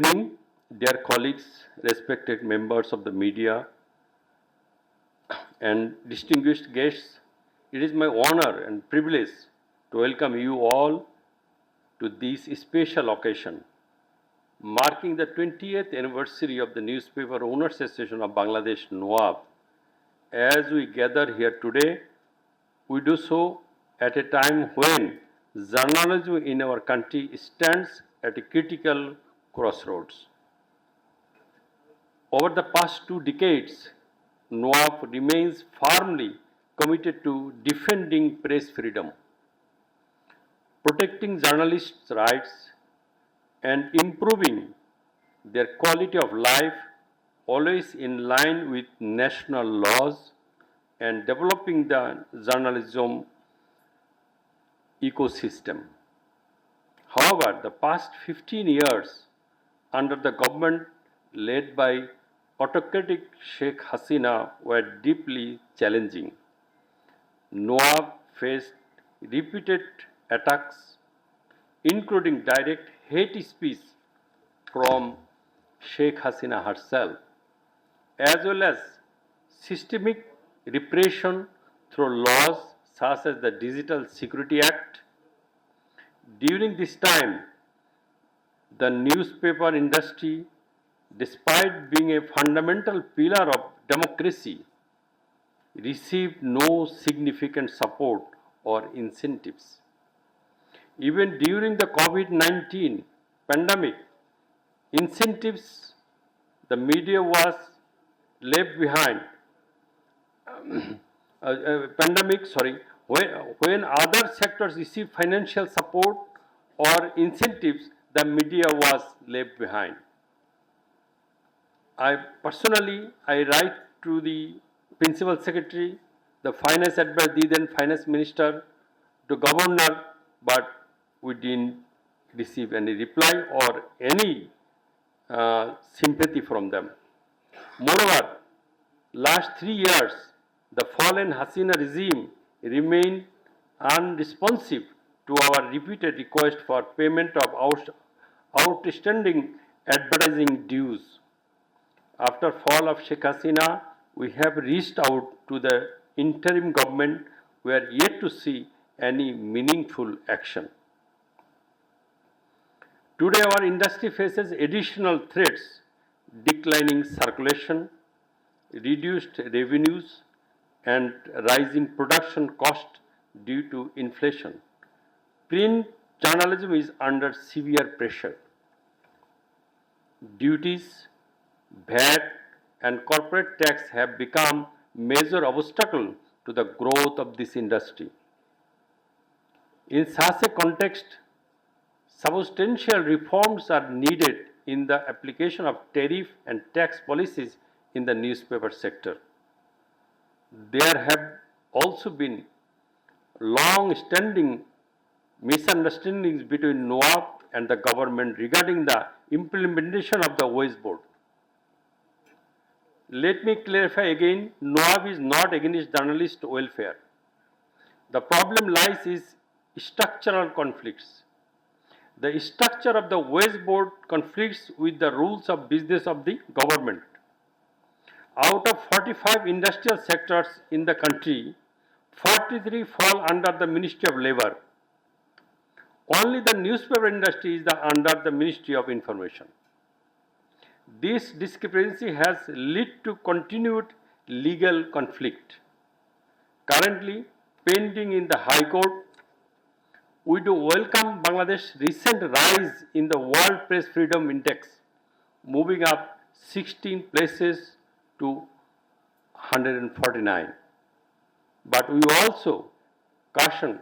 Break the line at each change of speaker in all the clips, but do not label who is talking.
evening, dear colleagues, respected members of the media, and distinguished guests. It is my honor and privilege to welcome you all to this special occasion, marking the 20th anniversary of the Newspaper Owners Association of Bangladesh, NOAB. As we gather here today, we do so at a time when journalism in our country stands at a critical crossroads. Over the past 2 decades, NOAB remains firmly committed to defending press freedom, protecting journalists' rights, and improving their quality of life, always in line with national laws, and developing the journalism ecosystem. However, the past 15 years, under the government led by autocratic Sheikh Hasina, were deeply challenging. NOAB faced repeated attacks, including direct hate speech from Sheikh Hasina herself, as well as systemic repression through laws such as the Digital Security Act. During this time, the newspaper industry, despite being a fundamental pillar of democracy, received no significant support or incentives. Even during the COVID-19 pandemic, incentives, the media was left behind. When other sectors received financial support or incentives, the media was left behind. I write to the principal secretary, the finance advisor, the then finance minister, to governor, but we didn't receive any reply or any sympathy from them. Moreover, last 3 years, the fallen Hasina regime remained unresponsive to our repeated request for payment of outstanding advertising dues. After fall of Sheikh Hasina, we have reached out to the interim government. We are yet to see any meaningful action. Today, our industry faces additional threats: declining circulation, reduced revenues, and rising production cost due to inflation. Print journalism is under severe pressure. Duties, VAT, and corporate tax have become major obstacle to the growth of this industry. In such a context, substantial reforms are needed in the application of tariff and tax policies in the newspaper sector. There have also been long-standing misunderstandings between NOAB and the government regarding the implementation of the wage board. Let me clarify again, NOAB is not against journalist welfare. The problem lies in structural conflicts. The structure of the wage board conflicts with the rules of business of the government. Out of 45 industrial sectors in the country, 43 fall under the Ministry of Labour. Only the newspaper industry is under the Ministry of Information. This discrepancy has led to continued legal conflict. Currently pending in the High Court, we do welcome Bangladesh's recent rise in the World Press Freedom Index, moving up 16 places to 149. But we also caution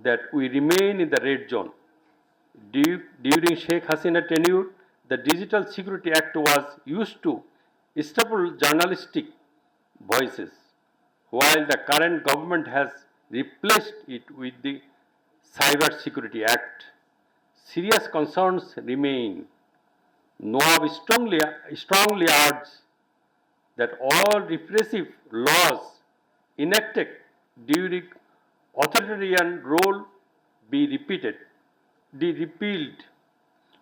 that we remain in the red zone. During Sheikh Hasina tenure, the Digital Security Act was used to stifle journalistic voices, while the current government has replaced it with the Cyber Security Act. Serious concerns remain. NOAB strongly urges that all repressive laws enacted during authoritarian rule be repealed.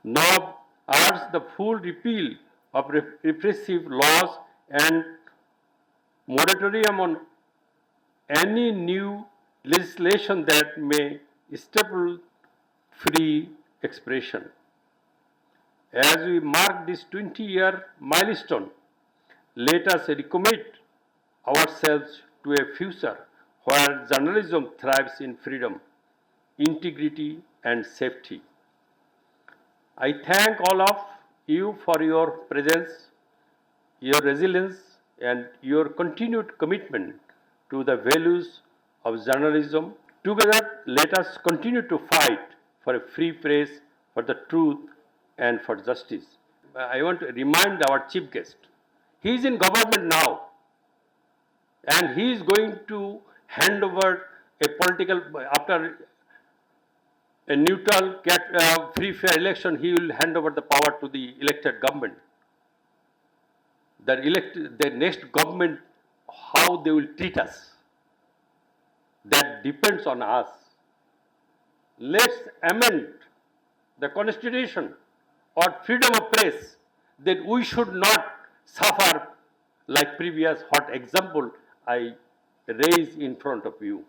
NOAB urge the full repeal of repressive laws and moratorium on any new legislation that may stifle free expression. As we mark this 20-year milestone, let us recommit ourselves to a future where journalism thrives in freedom, integrity, and safety. I thank all of you for your presence, your resilience, and your continued commitment to the values of journalism. Together, let us continue to fight for a free press, for the truth, and for justice. I want to remind our chief guest. He is in government now, and he is going to hand over a political, after a neutral, free, fair election, he will hand over the power to the elected government. The next government, how they will treat us, that depends on us. Let's amend the constitution or freedom of press, that we should not suffer like previous hot example I raised in front of you.